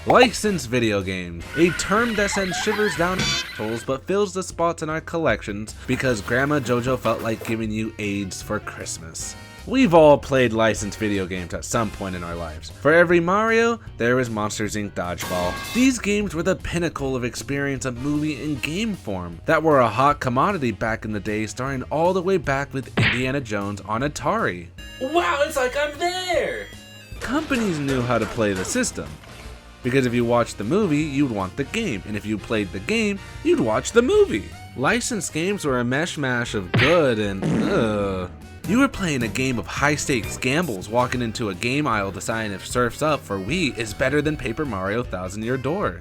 Licensed video games, a term that sends shivers down our souls but fills the spots in our collections because Grandma JoJo felt like giving you AIDS for Christmas. We've all played licensed video games at some point in our lives. For every Mario, there was Monsters Inc. Dodgeball. These games were the pinnacle of experience of movie in game form that were a hot commodity back in the day, starting all the way back with Indiana Jones on Atari. Wow, it's like I'm there! Companies knew how to play the system. Because if you watched the movie, you'd want the game, and if you played the game, you'd watch the movie. Licensed games were a mishmash of good and You were playing a game of high-stakes gambles, walking into a game aisle deciding if Surf's Up for Wii is better than Paper Mario Thousand Year Door.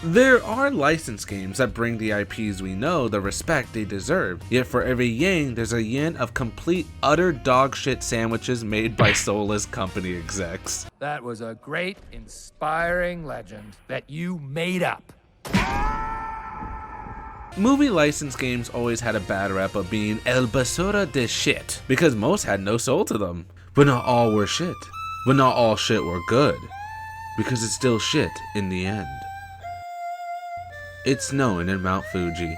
There are licensed games that bring the IPs we know the respect they deserve, yet for every yang, there's a yin of complete, utter dogshit sandwiches made by soulless company execs. That was a great, inspiring legend that you made up. Movie licensed games always had a bad rep of being el basura de shit, because most had no soul to them. But not all were shit. But not all shit were good, because it's still shit in the end. It's snowing in Mount Fuji.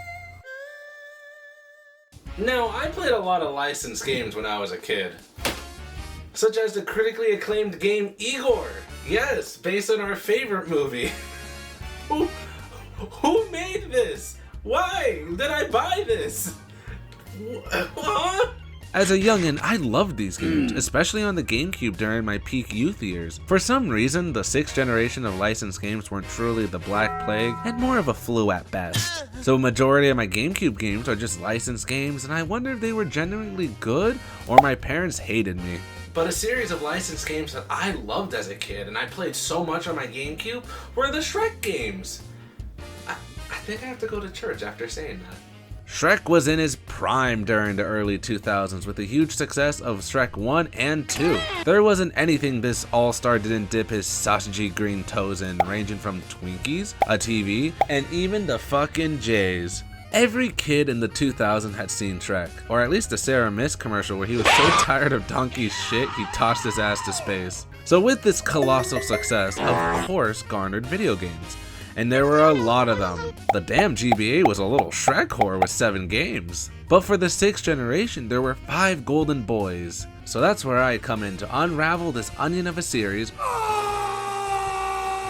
Now, I played a lot of licensed games when I was a kid. Such as the critically acclaimed game Igor. Yes, based on our favorite movie. Who made this? Why did I buy this? Huh? As a youngin', I loved these games, especially on the GameCube during my peak youth years. For some reason, the 6th generation of licensed games weren't truly the Black Plague, and more of a flu at best. So a majority of my GameCube games are just licensed games, and I wonder if they were genuinely good, or my parents hated me. But a series of licensed games that I loved as a kid, and I played so much on my GameCube, were the Shrek games. I think I have to go to church after saying that. Shrek was in his prime during the early 2000s with the huge success of Shrek 1 and 2. There wasn't anything this all-star didn't dip his sausagey green toes in, ranging from Twinkies, a TV, and even the fucking Jays. Every kid in the 2000s had seen Shrek, or at least the Sarah Miss commercial where he was so tired of Donkey's shit he tossed his ass to space. So with this colossal success, of course garnered video games. And there were a lot of them. The damn GBA was a little Shrek whore with 7 games. But for the 6th generation, there were 5 golden boys. So that's where I come in to unravel this onion of a series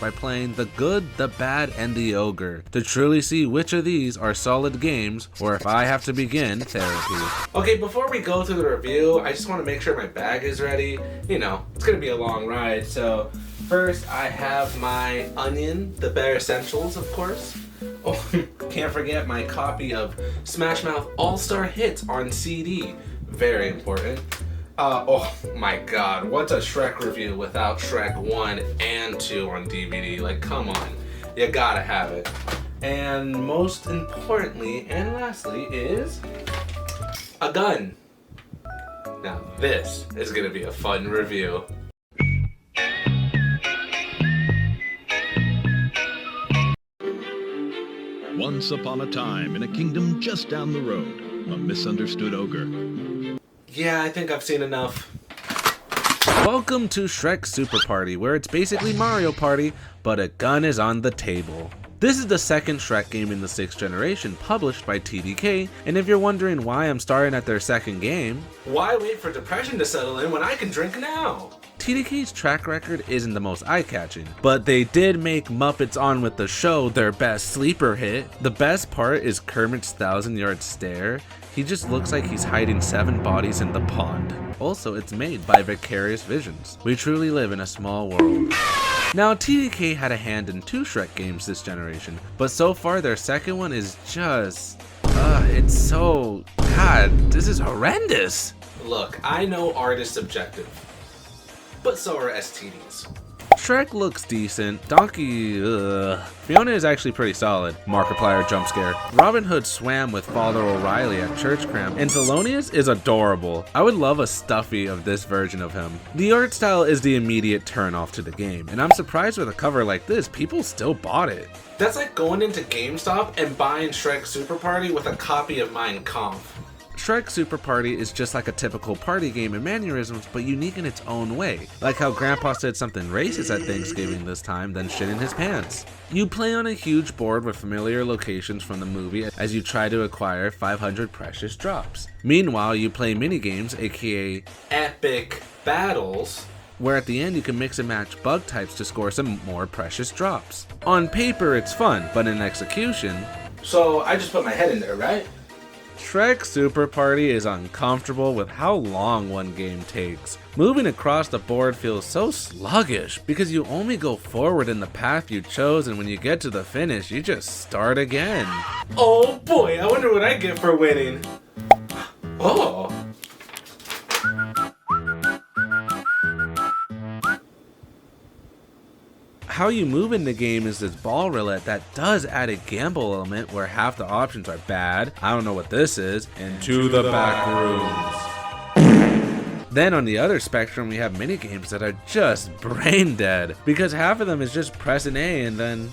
by playing the good, the bad, and the ogre to truly see which of these are solid games, or if I have to begin therapy. Okay, before we go through the review, I just want to make sure my bag is ready. You know, it's gonna be a long ride, so first I have my onion, the bare essentials, of course. Oh, can't forget my copy of Smash Mouth All-Star Hits on CD. Very important. Oh my god, what's a Shrek review without Shrek 1 and 2 on DVD? Like, come on. You gotta have it. And most importantly, and lastly, is a gun. Now this is gonna be a fun review. Once upon a time, in a kingdom just down the road, a misunderstood ogre. Yeah, I think I've seen enough. Welcome to Shrek Super Party, where it's basically Mario Party, but a gun is on the table. This is the second Shrek game in the 6th generation, published by TDK, and if you're wondering why I'm starting at their second game, why wait for depression to settle in when I can drink now? TDK's track record isn't the most eye-catching, but they did make Muppets On With the Show their best sleeper hit. The best part is Kermit's 1,000-yard stare. He just looks like he's hiding 7 bodies in the pond. Also, it's made by Vicarious Visions. We truly live in a small world. Now, TDK had a hand in 2 Shrek games this generation, but so far their second one is just... it's so... God, this is horrendous! Look, I know art is subjective, but so are STDs. Shrek looks decent. Donkey, Fiona is actually pretty solid. Markiplier jump scare. Robin Hood swam with Father O'Reilly at church cram, and Thelonious is adorable. I would love a stuffy of this version of him. The art style is the immediate turn-off to the game, and I'm surprised with a cover like this, people still bought it. That's like going into GameStop and buying Shrek Super Party with a copy of Mein Kampf. Shrek Super Party is just like a typical party game in mannerisms, but unique in its own way. Like how Grandpa said something racist at Thanksgiving this time, then shit in his pants. You play on a huge board with familiar locations from the movie as you try to acquire 500 precious drops. Meanwhile, you play minigames, aka Epic battles, where at the end you can mix and match bug types to score some more precious drops. On paper it's fun, but in execution... So I just put my head in there, right? Shrek Super Party is uncomfortable with how long one game takes. Moving across the board feels so sluggish because you only go forward in the path you chose, and when you get to the finish, you just start again. Oh boy, I wonder what I get for winning. Oh. How you move in the game is this ball roulette that does add a gamble element where half the options are bad, I don't know what this is, and to the back rooms. Then on the other spectrum we have minigames that are just brain dead, because half of them is just press an A and then...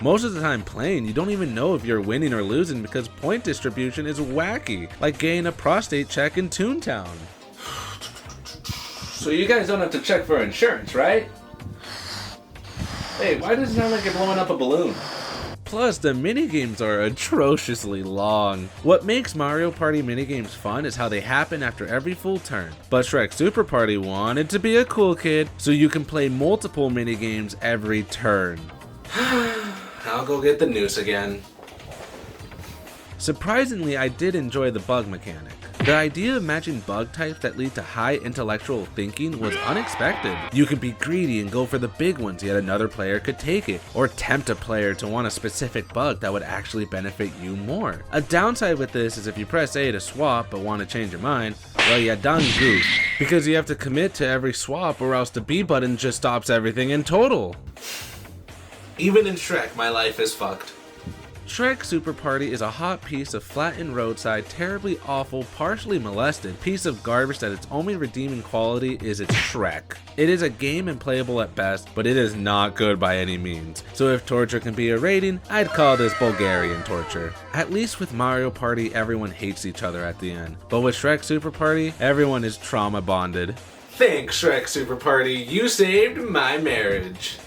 Most of the time playing, you don't even know if you're winning or losing because point distribution is wacky, like getting a prostate check in Toontown. So you guys don't have to check for insurance, right? Hey, why does it sound like you're blowing up a balloon? Plus, the minigames are atrociously long. What makes Mario Party minigames fun is how they happen after every full turn. But Shrek Super Party wanted to be a cool kid, so you can play multiple minigames every turn. I'll go get the noose again. Surprisingly, I did enjoy the bug mechanic. The idea of matching bug types that lead to high intellectual thinking was unexpected. You could be greedy and go for the big ones, yet another player could take it, or tempt a player to want a specific bug that would actually benefit you more. A downside with this is if you press A to swap but want to change your mind, well, you done goof, because you have to commit to every swap or else the B button just stops everything in total. Even in Shrek, my life is fucked. Shrek Super Party is a hot piece of flattened roadside, terribly awful, partially molested piece of garbage that its only redeeming quality is its Shrek. It is a game and playable at best, but it is not good by any means. So if torture can be a rating, I'd call this Bulgarian torture. At least with Mario Party, everyone hates each other at the end. But with Shrek Super Party, everyone is trauma bonded. Thanks, Shrek Super Party. You saved my marriage.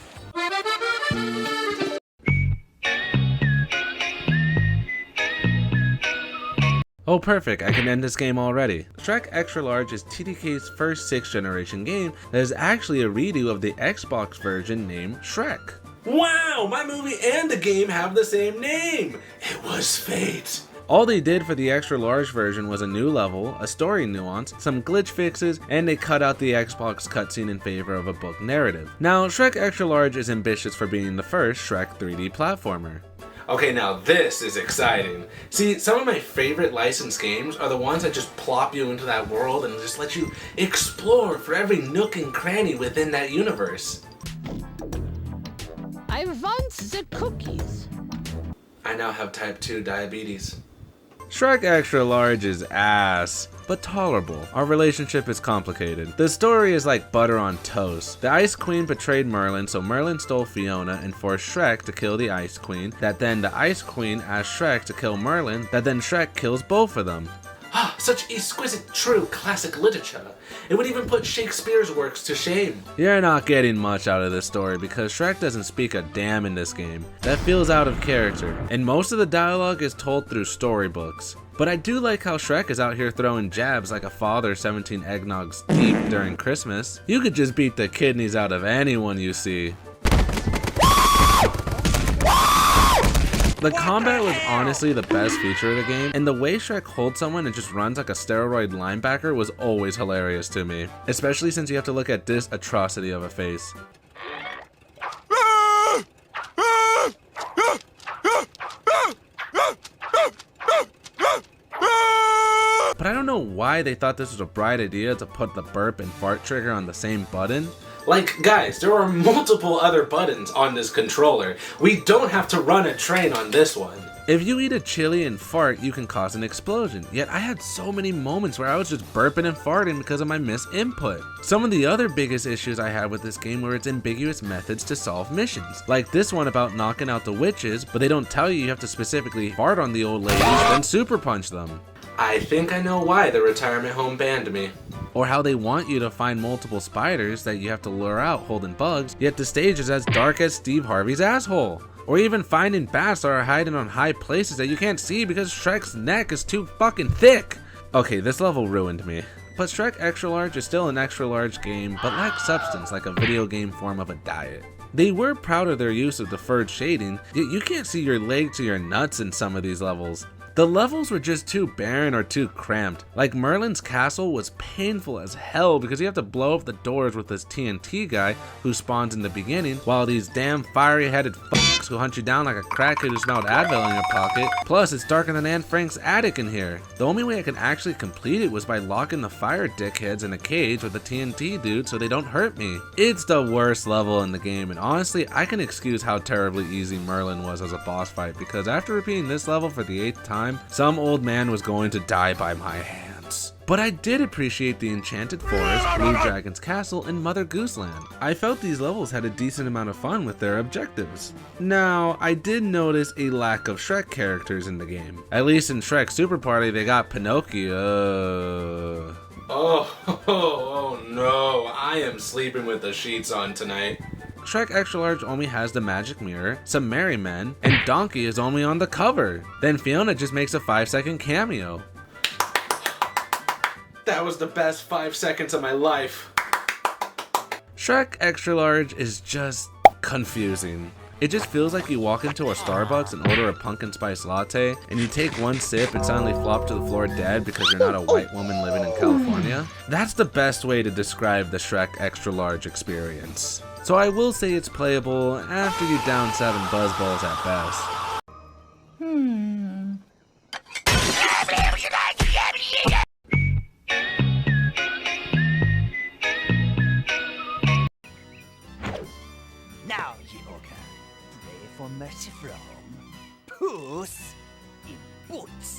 Oh perfect, I can end this game already. Shrek Extra Large is TDK's first 6th generation game that is actually a redo of the Xbox version named Shrek. Wow, my movie and the game have the same name. It was fate. All they did for the Extra Large version was a new level, a story nuance, some glitch fixes, and they cut out the Xbox cutscene in favor of a book narrative. Now, Shrek Extra Large is ambitious for being the first Shrek 3D platformer. Okay, now this is exciting. See, some of my favorite licensed games are the ones that just plop you into that world and just let you explore for every nook and cranny within that universe. I want the cookies. I now have type 2 diabetes. Shrek Extra Large is ass, but tolerable. Our relationship is complicated. The story is like butter on toast. The Ice Queen betrayed Merlin, so Merlin stole Fiona and forced Shrek to kill the Ice Queen. That then the Ice Queen asked Shrek to kill Merlin, that then Shrek kills both of them. Ah, such exquisite, true classic literature. It would even put Shakespeare's works to shame. You're not getting much out of this story because Shrek doesn't speak a damn in this game. That feels out of character, and most of the dialogue is told through storybooks. But I do like how Shrek is out here throwing jabs like a father 17 eggnogs deep during Christmas. You could just beat the kidneys out of anyone you see. The combat was honestly the best feature of the game, and the way Shrek holds someone and just runs like a steroid linebacker was always hilarious to me, especially since you have to look at this atrocity of a face. But I don't know why they thought this was a bright idea to put the burp and fart trigger on the same button. Like, guys, there are multiple other buttons on this controller. We don't have to run a train on this one. If you eat a chili and fart, you can cause an explosion. Yet I had so many moments where I was just burping and farting because of my misinput. Some of the other biggest issues I had with this game were its ambiguous methods to solve missions. Like this one about knocking out the witches, but they don't tell you have to specifically fart on the old ladies, then super punch them. I think I know why the retirement home banned me. Or how they want you to find multiple spiders that you have to lure out holding bugs, yet the stage is as dark as Steve Harvey's asshole. Or even finding bats that are hiding on high places that you can't see because Shrek's neck is too fucking thick. Okay, this level ruined me. But Shrek Extra Large is still an extra large game, but lacks substance like a video game form of a diet. They were proud of their use of deferred shading, yet you can't see your leg to your nuts in some of these levels. The levels were just too barren or too cramped. Like Merlin's castle was painful as hell because you have to blow up the doors with this TNT guy who spawns in the beginning, while these damn fiery headed fucks who hunt you down like a crackhead who smelled Advil in your pocket. Plus it's darker than Anne Frank's attic in here. The only way I could actually complete it was by locking the fire dickheads in a cage with the TNT dude so they don't hurt me. It's the worst level in the game, and honestly I can excuse how terribly easy Merlin was as a boss fight because after repeating this level for the 8th time, some old man was going to die by my hands. But I did appreciate the Enchanted Forest, Blue Dragon's Castle, and Mother Goose Land. I felt these levels had a decent amount of fun with their objectives. Now, I did notice a lack of Shrek characters in the game. At least in Shrek Super Party, they got Pinocchio. Oh no, I am sleeping with the sheets on tonight. Shrek Extra Large only has the magic mirror, some merry men, and Donkey is only on the cover. Then Fiona just makes a 5-second cameo. That was the best 5 seconds of my life. Shrek Extra Large is just confusing. It just feels like you walk into a Starbucks and order a pumpkin spice latte, and you take one sip and suddenly flop to the floor dead because you're not a white woman living in California. That's the best way to describe the Shrek Extra Large experience. So I will say it's playable after you down 7 buzzballs at best. Now, Jinoka, pray for mercy from Puss in Boots.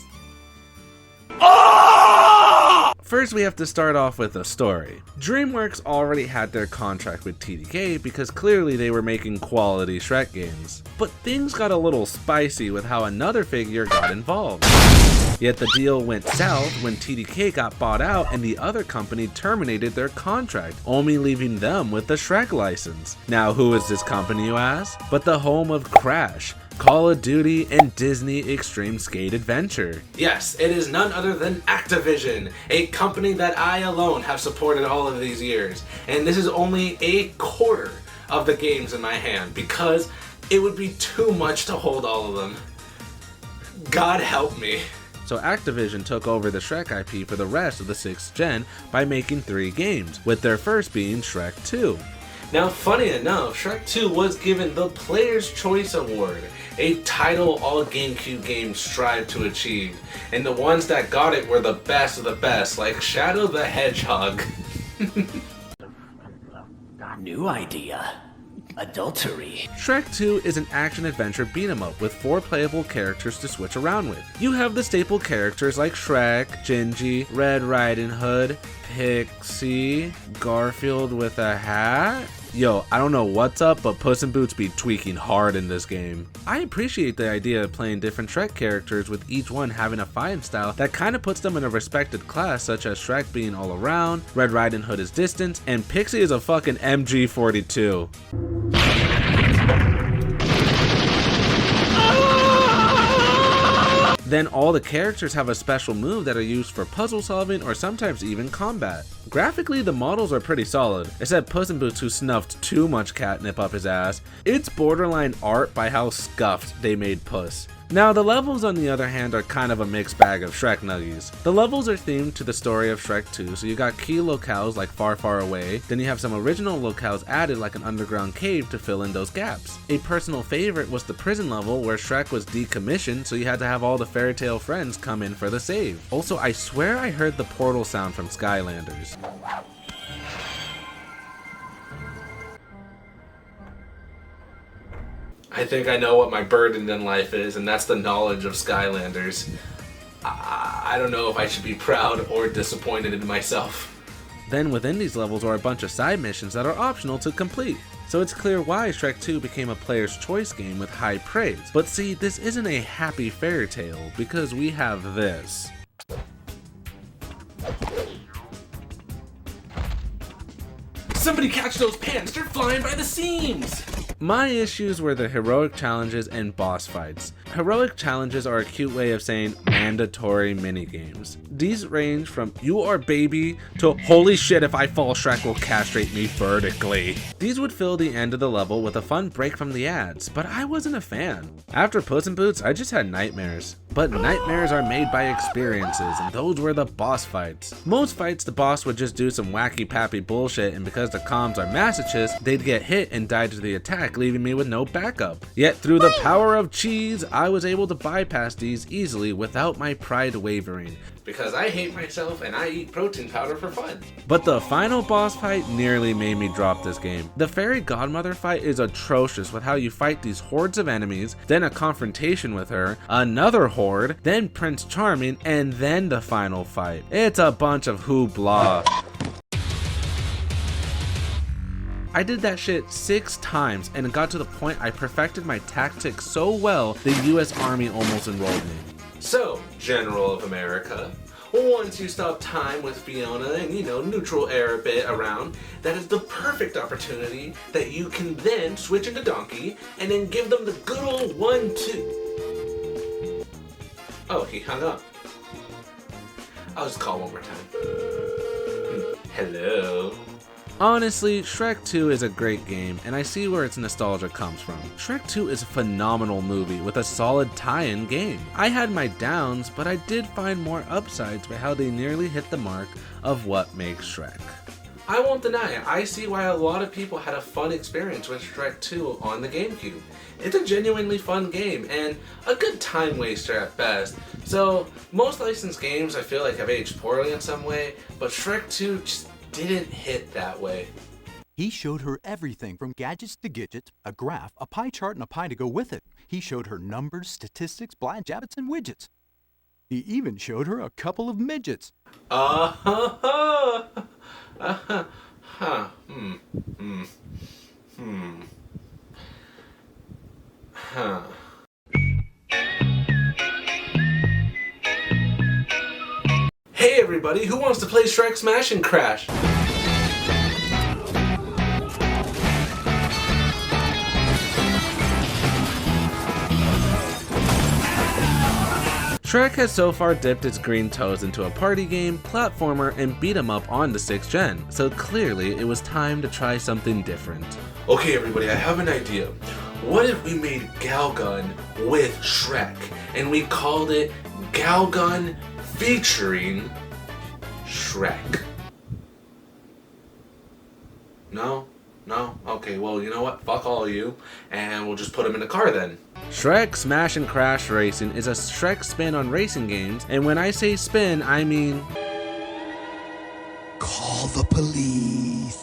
First, we have to start off with a story. DreamWorks already had their contract with TDK because clearly they were making quality Shrek games. But things got a little spicy with how another figure got involved. Yet the deal went south when TDK got bought out and the other company terminated their contract, only leaving them with the Shrek license. Now who is this company, you ask? But the home of Crash, Call of Duty, and Disney Extreme Skate Adventure. Yes, it is none other than Activision, a company that I alone have supported all of these years. And this is only a quarter of the games in my hand because it would be too much to hold all of them. God help me. So Activision took over the Shrek IP for the rest of the 6th gen by making 3 games, with their first being Shrek II. Now, funny enough, Shrek 2 was given the Player's Choice Award, a title all GameCube games strive to achieve, and the ones that got it were the best of the best, like Shadow the Hedgehog. New idea. Adultery. Shrek 2 is an action-adventure beat-em-up with 4 playable characters to switch around with. You have the staple characters like Shrek, Gingy, Red Riding Hood, Pixie, Garfield with a hat. Yo, I don't know what's up, but Puss in Boots be tweaking hard in this game. I appreciate the idea of playing different Shrek characters with each one having a fighting style that kind of puts them in a respected class, such as Shrek being all around, Red Riding Hood is distance, and Pixie is a fucking MG42. Then all the characters have a special move that are used for puzzle solving or sometimes even combat. Graphically, the models are pretty solid, except Puss in Boots who snuffed too much catnip up his ass. It's borderline art by how scuffed they made Puss. Now, the levels on the other hand are kind of a mixed bag of Shrek nuggies. The levels are themed to the story of Shrek 2, so you got key locales like Far Far Away, then you have some original locales added like an underground cave to fill in those gaps. A personal favorite was the prison level where Shrek was decommissioned, so you had to have all the fairy tale friends come in for the save. Also, I swear I heard the portal sound from Skylanders. I think I know what my burden in life is, and that's the knowledge of Skylanders. I don't know if I should be proud or disappointed in myself. Then within these levels are a bunch of side missions that are optional to complete. So it's clear why Shrek 2 became a player's choice game with high praise. But see, this isn't a happy fairy tale, because we have this. Somebody catch those pants, they're flying by the seams! My issues were the heroic challenges and boss fights. Heroic challenges are a cute way of saying mandatory minigames. These range from "you are baby" to "holy shit, if I fall Shrek will castrate me vertically." These would fill the end of the level with a fun break from the ads, but I wasn't a fan. After Puss in Boots, I just had nightmares. But nightmares are made by experiences, and those were the boss fights. Most fights, the boss would just do some wacky pappy bullshit, and because the comms are masochists, they'd get hit and die to the attack, leaving me with no backup. Yet through the power of cheese, I was able to bypass these easily without my pride wavering. Because I hate myself and I eat protein powder for fun. But the final boss fight nearly made me drop this game. The fairy godmother fight is atrocious with how you fight these hordes of enemies, then a confrontation with her, another horde, then Prince Charming, and then the final fight. It's a bunch of hoopla. I did that shit 6 times and it got to the point I perfected my tactics so well the US Army almost enrolled me. So, General of America, once you stop time with Fiona and, neutral air a bit around, that is the perfect opportunity that you can then switch into Donkey and then give them the good old 1-2. Oh, he hung up. I'll just call one more time. Hello? Honestly, Shrek 2 is a great game, and I see where its nostalgia comes from. Shrek 2 is a phenomenal movie with a solid tie-in game. I had my downs, but I did find more upsides by how they nearly hit the mark of what makes Shrek. I won't deny it, I see why a lot of people had a fun experience with Shrek 2 on the GameCube. It's a genuinely fun game, and a good time waster at best. So, most licensed games I feel like have aged poorly in some way, but Shrek 2 just didn't hit that way. He showed her everything from gadgets to gidgets, a graph, a pie chart, and a pie to go with it. He showed her numbers, statistics, blind jabbets, and widgets. He even showed her a couple of midgets. Hey everybody, who wants to play Shrek Smash and Crash? Shrek has so far dipped its green toes into a party game, platformer, and beat 'em up on the 6th gen, so clearly it was time to try something different. Okay everybody, I have an idea. What if we made Galgun with Shrek, and we called it Galgun featuring Shrek? No? No? Okay, well, you know what? Fuck all of you, and we'll just put them in the car then. Shrek Smash and Crash Racing is a Shrek spin on racing games, and when I say spin, I mean... Call the police.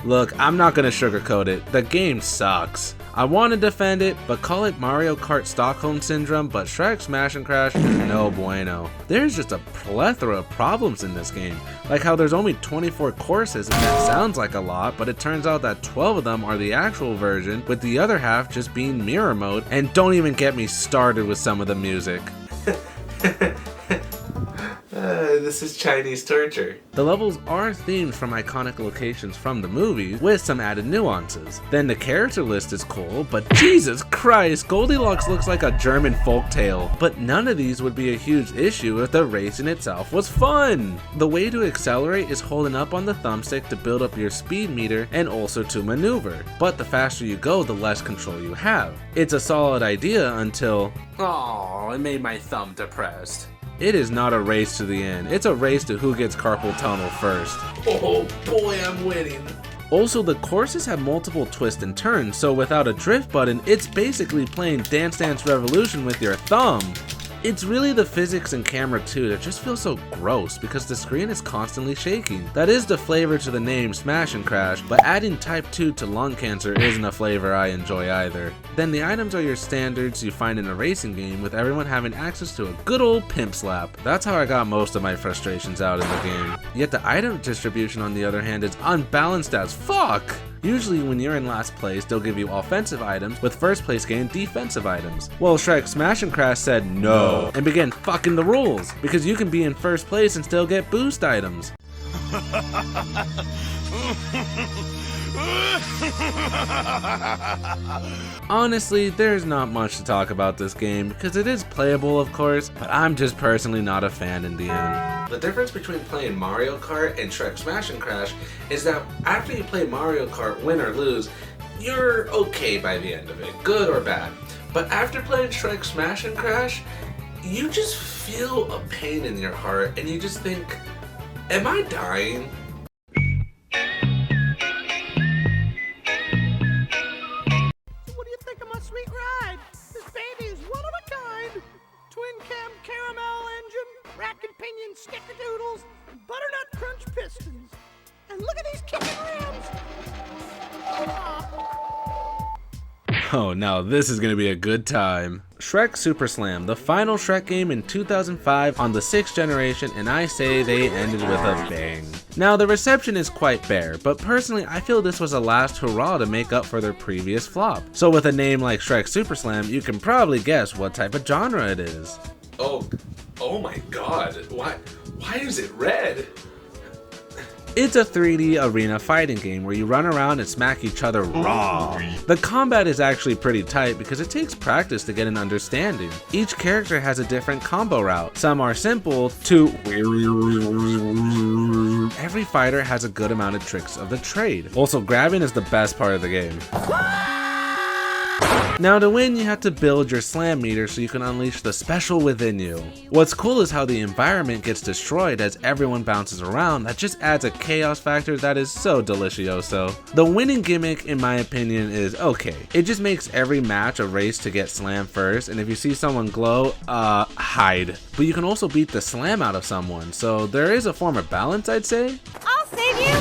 Look, I'm not gonna sugarcoat it, the game sucks. I want to defend it, but call it Mario Kart Stockholm Syndrome, but Shrek Smash and Crash, no bueno. There's just a plethora of problems in this game, like how there's only 24 courses and that sounds like a lot, but it turns out that 12 of them are the actual version, with the other half just being mirror mode, and don't even get me started with some of the music. This is Chinese torture. The levels are themed from iconic locations from the movie, with some added nuances. Then the character list is cool, but Jesus Christ, Goldilocks looks like a German folktale. But none of these would be a huge issue if the racing itself was fun. The way to accelerate is holding up on the thumbstick to build up your speed meter and also to maneuver. But the faster you go, the less control you have. It's a solid idea until... Oh, it made my thumb depressed. It is not a race to the end, it's a race to who gets carpal tunnel first. Oh boy, I'm winning. Also, the courses have multiple twists and turns, so without a drift button, it's basically playing Dance Dance Revolution with your thumb. It's really the physics in Camera 2 that just feels so gross because the screen is constantly shaking. That is the flavor to the name Smash and Crash, but adding Type 2 to lung cancer isn't a flavor I enjoy either. Then the items are your standards you find in a racing game with everyone having access to a good old pimp slap. That's how I got most of my frustrations out in the game. Yet the item distribution on the other hand is unbalanced as fuck! Usually when you're in last place, they'll give you offensive items, with first place getting defensive items. Well, Shrek Smash and Crash said no, and began fucking the rules, because you can be in first place and still get boost items. Honestly, there's not much to talk about this game, because it is playable of course, but I'm just personally not a fan in the end. The difference between playing Mario Kart and Shrek Smash and Crash is that after you play Mario Kart, win or lose, you're okay by the end of it, good or bad. But after playing Shrek Smash and Crash, you just feel a pain in your heart and you just think, am I dying? What do you think of my sweet ride? This baby is one of a kind. Twin cam caramel engine, rack and pinion snickerdoodles, butternut crunch pistons. And look at these kicking rims. Oh, now this is gonna be a good time. Shrek Super Slam, the final Shrek game in 2005 on the 6th generation, and I say they ended with a bang. Now the reception is quite bare, but personally I feel this was a last hurrah to make up for their previous flop. So with a name like Shrek Super Slam, you can probably guess what type of genre it is. Oh my god, why is it red? It's a 3D arena fighting game where you run around and smack each other raw. The combat is actually pretty tight because it takes practice to get an understanding. Each character has a different combo route. Some are simple to every fighter has a good amount of tricks of the trade. Also, grabbing is the best part of the game. Now to win, you have to build your slam meter so you can unleash the special within you. What's cool is how the environment gets destroyed as everyone bounces around. That just adds a chaos factor that is so delicioso. The winning gimmick, in my opinion, is okay. It just makes every match a race to get slammed first, and if you see someone glow, hide. But you can also beat the slam out of someone, so there is a form of balance, I'd say. I'll save you!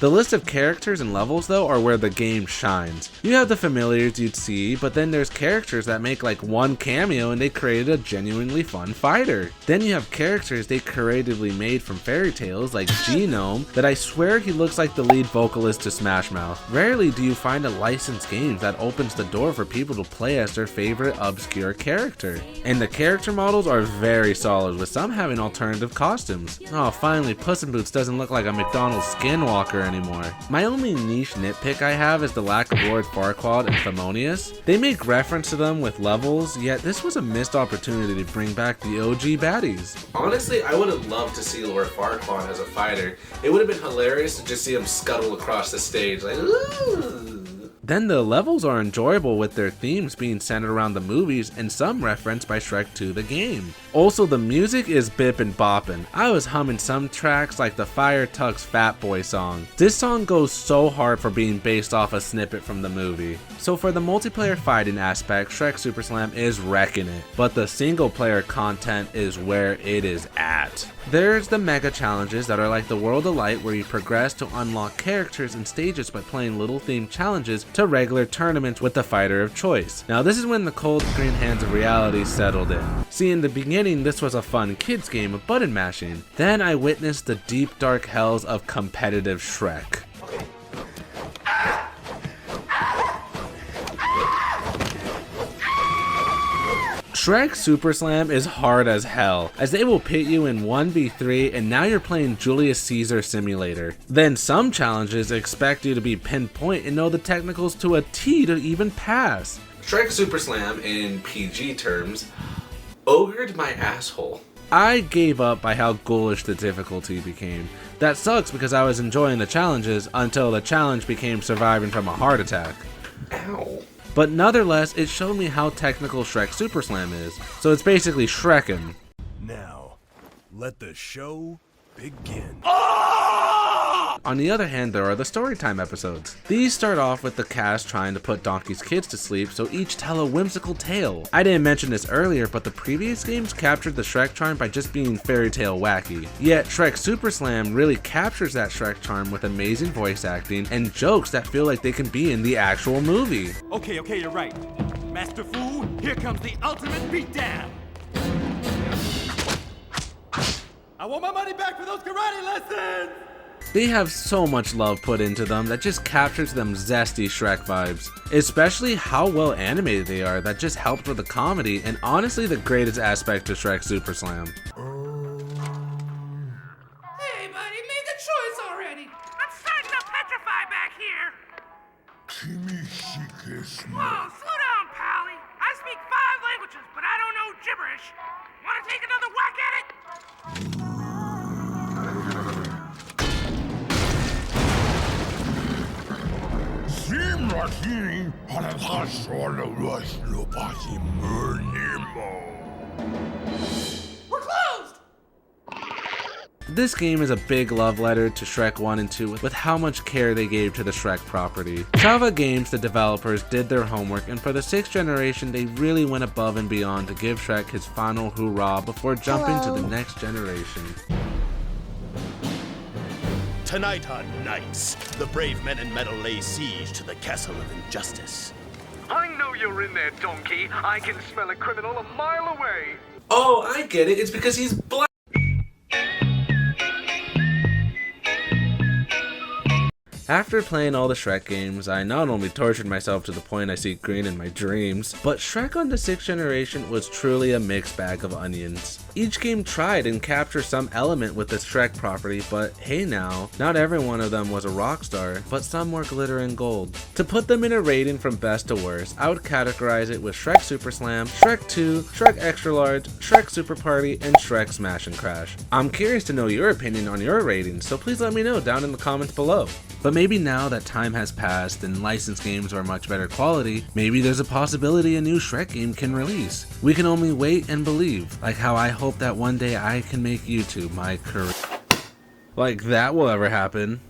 The list of characters and levels though are where the game shines. You have the familiars you'd see, but then there's characters that make like one cameo and they created a genuinely fun fighter. Then you have characters they creatively made from fairy tales like Genome that I swear he looks like the lead vocalist to Smash Mouth. Rarely do you find a licensed game that opens the door for people to play as their favorite obscure character. And the character models are very solid, with some having alternative costumes. Oh, finally Puss in Boots doesn't look like a McDonald's skinwalker anymore. My only niche nitpick I have is the lack of Lord Farquaad and Famonius. They make reference to them with levels, yet this was a missed opportunity to bring back the OG baddies. Honestly, I would have loved to see Lord Farquaad as a fighter. It would have been hilarious to just see him scuttle across the stage like, ooh. Then the levels are enjoyable with their themes being centered around the movies and some referenced by Shrek II the game. Also, the music is bippin' boppin'. I was humming some tracks like the Fire Tux Fat Boy song. This song goes so hard for being based off a snippet from the movie. So for the multiplayer fighting aspect, Shrek Super Slam is wrecking it, but the single player content is where it is at. There's the mega challenges that are like the World of Light, where you progress to unlock characters and stages by playing little themed challenges, to regular tournaments with the fighter of choice. Now this is when the cold green hands of reality settled in. See, in the beginning this was a fun kids game of button mashing. Then I witnessed the deep dark hells of competitive Shrek. Shrek Super Slam is hard as hell, as they will pit you in 1v3 and now you're playing Julius Caesar Simulator. Then some challenges expect you to be pinpoint and know the technicals to a T to even pass. Shrek Super Slam, in PG terms, ogred my asshole. I gave up by how ghoulish the difficulty became. That sucks because I was enjoying the challenges until the challenge became surviving from a heart attack. Ow. But nonetheless, it showed me how technical Shrek Super Slam is, so it's basically Shrekin'. Now, let the show begin. On the other hand, there are the storytime episodes. These start off with the cast trying to put Donkey's kids to sleep, so each tell a whimsical tale. I didn't mention this earlier, but the previous games captured the Shrek charm by just being fairy tale wacky. Yet Shrek Super Slam really captures that Shrek charm with amazing voice acting and jokes that feel like they can be in the actual movie. Okay, you're right. Master Fu, here comes the ultimate beatdown. I want my money back for those karate lessons! They have so much love put into them that just captures them zesty Shrek vibes. Especially how well animated they are, that just helped with the comedy and honestly the greatest aspect to Shrek Super Slam. Hey, buddy, make a choice already. I'm starting to petrify back here. Whoa, slow down, Pally. I speak 5 languages, but I don't know gibberish. Want to take another whack at it? We're closed! This game is a big love letter to Shrek 1 and 2 with how much care they gave to the Shrek property. Java Games, the developers, did their homework, and for the 6th generation they really went above and beyond to give Shrek his final hoorah before jumping to the next generation. Tonight on Knights, the brave men in metal lay siege to the Castle of Injustice. I know you're in there, donkey. I can smell a criminal a mile away. Oh, I get it. It's because he's black. After playing all the Shrek games, I not only tortured myself to the point I see green in my dreams, but Shrek on the 6th generation was truly a mixed bag of onions. Each game tried and captured some element with the Shrek property, but hey now, not every one of them was a rock star, but some were glitter and gold. To put them in a rating from best to worst, I would categorize it with Shrek Super Slam, Shrek 2, Shrek Extra Large, Shrek Super Party, and Shrek Smash and Crash. I'm curious to know your opinion on your ratings, so please let me know down in the comments below. But maybe now that time has passed and licensed games are much better quality, maybe there's a possibility a new Shrek game can release. We can only wait and believe, like how I hope that one day I can make YouTube my career. Like that will ever happen.